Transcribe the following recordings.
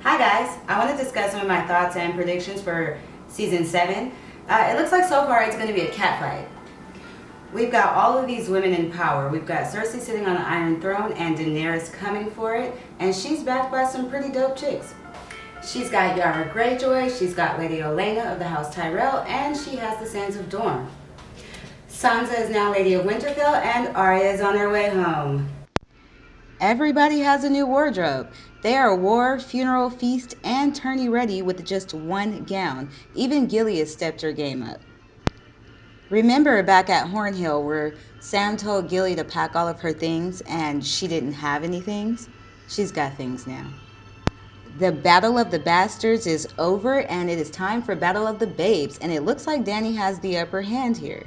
Hi guys, I want to discuss some of my thoughts and predictions for season 7. It looks like so far it's going to be a catfight. We've got all of these women in power. We've got Cersei sitting on the Iron Throne and Daenerys coming for it, and she's backed by some pretty dope chicks. She's got Yara Greyjoy, she's got Lady Olenna of the House Tyrell, and she has the Sands of Dorne. Sansa is now Lady of Winterfell, and Arya is on her way home. Everybody has a new wardrobe. They are war, funeral, feast, and tourney ready with just one gown. Even Gilly has stepped her game up. Remember back at Hornhill where Sam told Gilly to pack all of her things and she didn't have any things? She's got things now. The Battle of the Bastards is over and it is time for Battle of the Babes, and it looks like Dany has the upper hand here.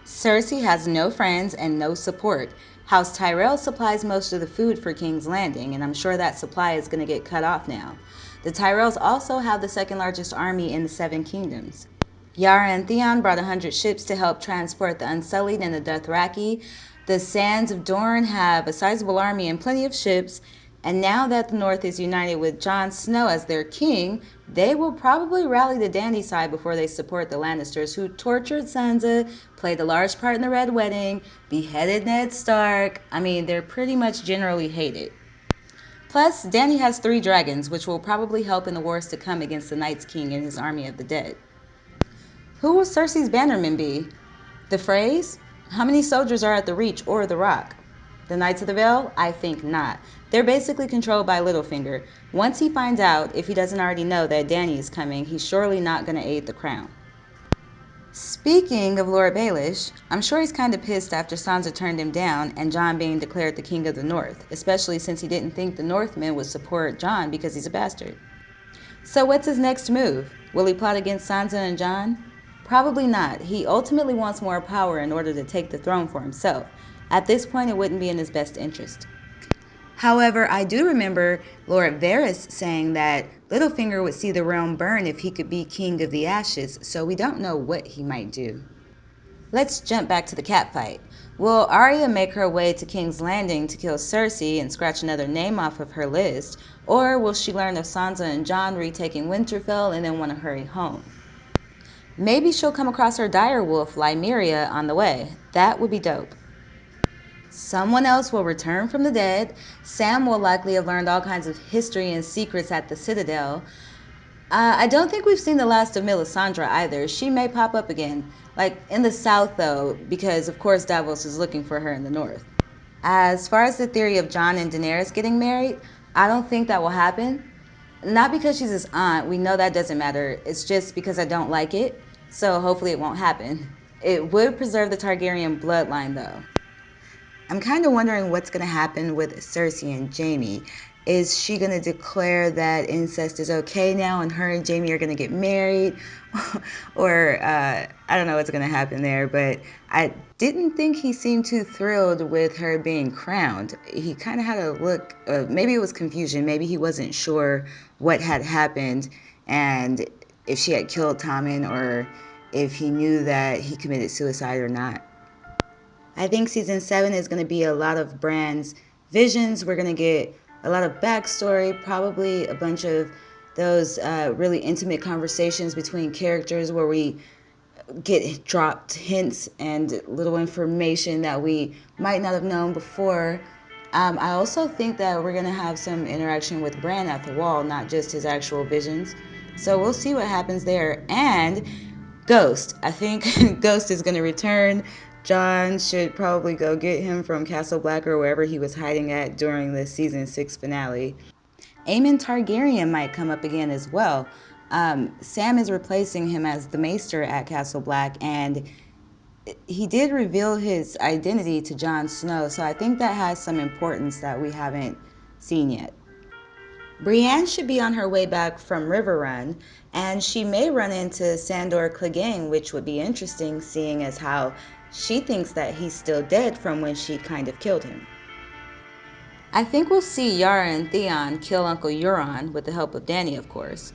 Cersei has no friends and no support. House Tyrell supplies most of the food for King's Landing, and I'm sure that supply is going to get cut off now. The Tyrells also have the second largest army in the Seven Kingdoms. Yara and Theon brought 100 ships to help transport the Unsullied and the Dothraki. The Sands of Dorne have a sizable army and plenty of ships, and now that the North is united with Jon Snow as their king, they will probably rally the Dany side before they support the Lannisters, who tortured Sansa, played a large part in the Red Wedding, beheaded Ned Stark. I mean, they're pretty much generally hated. Plus, Dany has 3 dragons, which will probably help in the wars to come against the Night's King and his army of the dead. Who will Cersei's bannermen be? The Freys? How many soldiers are at the Reach or the Rock? The Knights of the Vale? I think not. They're basically controlled by Littlefinger. Once he finds out, if he doesn't already know, that Dany is coming, he's surely not going to aid the crown. Speaking of Lord Baelish, I'm sure he's kind of pissed after Sansa turned him down and Jon being declared the King of the North, especially since he didn't think the Northmen would support Jon because he's a bastard. So what's his next move? Will he plot against Sansa and Jon? Probably not. He ultimately wants more power in order to take the throne for himself. At this point, it wouldn't be in his best interest. However, I do remember Lord Varys saying that Littlefinger would see the realm burn if he could be king of the ashes, so we don't know what he might do. Let's jump back to the catfight. Will Arya make her way to King's Landing to kill Cersei and scratch another name off of her list, or will she learn of Sansa and Jon retaking Winterfell and then want to hurry home? Maybe she'll come across her direwolf, Nymeria, on the way. That would be dope. Someone else will return from the dead. Sam will likely have learned all kinds of history and secrets at the Citadel. I don't think we've seen the last of Melisandre either. She may pop up again. Like in the south, though, because of course Davos is looking for her in the north. As far as the theory of Jon and Daenerys getting married, I don't think that will happen. Not because she's his aunt, we know that doesn't matter. It's just because I don't like it. So hopefully it won't happen. It would preserve the Targaryen bloodline, though. I'm kind of wondering what's going to happen with Cersei and Jaime. Is she going to declare that incest is okay now and her and Jaime are going to get married? Or I don't know what's going to happen there, but I didn't think he seemed too thrilled with her being crowned. He kind of had a look, maybe it was confusion. Maybe he wasn't sure what had happened and if she had killed Tommen or if he knew that he committed suicide or not. I think season 7 is going to be a lot of Bran's visions. We're going to get a lot of backstory, probably a bunch of those really intimate conversations between characters where we get dropped hints and little information that we might not have known before. I also think that we're going to have some interaction with Bran at the wall, not just his actual visions. So we'll see what happens there. And Ghost. I think Ghost is going to return. Jon should probably go get him from Castle Black or wherever he was hiding at during the season 6 finale. Aemon Targaryen might come up again as well. Sam is replacing him as the Maester at Castle Black, and he did reveal his identity to Jon Snow, so I think that has some importance that we haven't seen yet. Brienne should be on her way back from River Run, and she may run into Sandor Clegane, which would be interesting, seeing as how she thinks that he's still dead from when she kind of killed him. I think we'll see Yara and Theon kill Uncle Euron with the help of Dany, of course.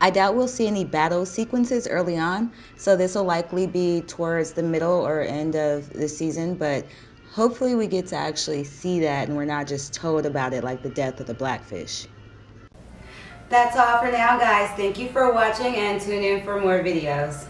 I doubt we'll see any battle sequences early on, so this will likely be towards the middle or end of the season, but hopefully we get to actually see that and we're not just told about it like the death of the Blackfish. That's all for now, guys. Thank you for watching and tune in for more videos.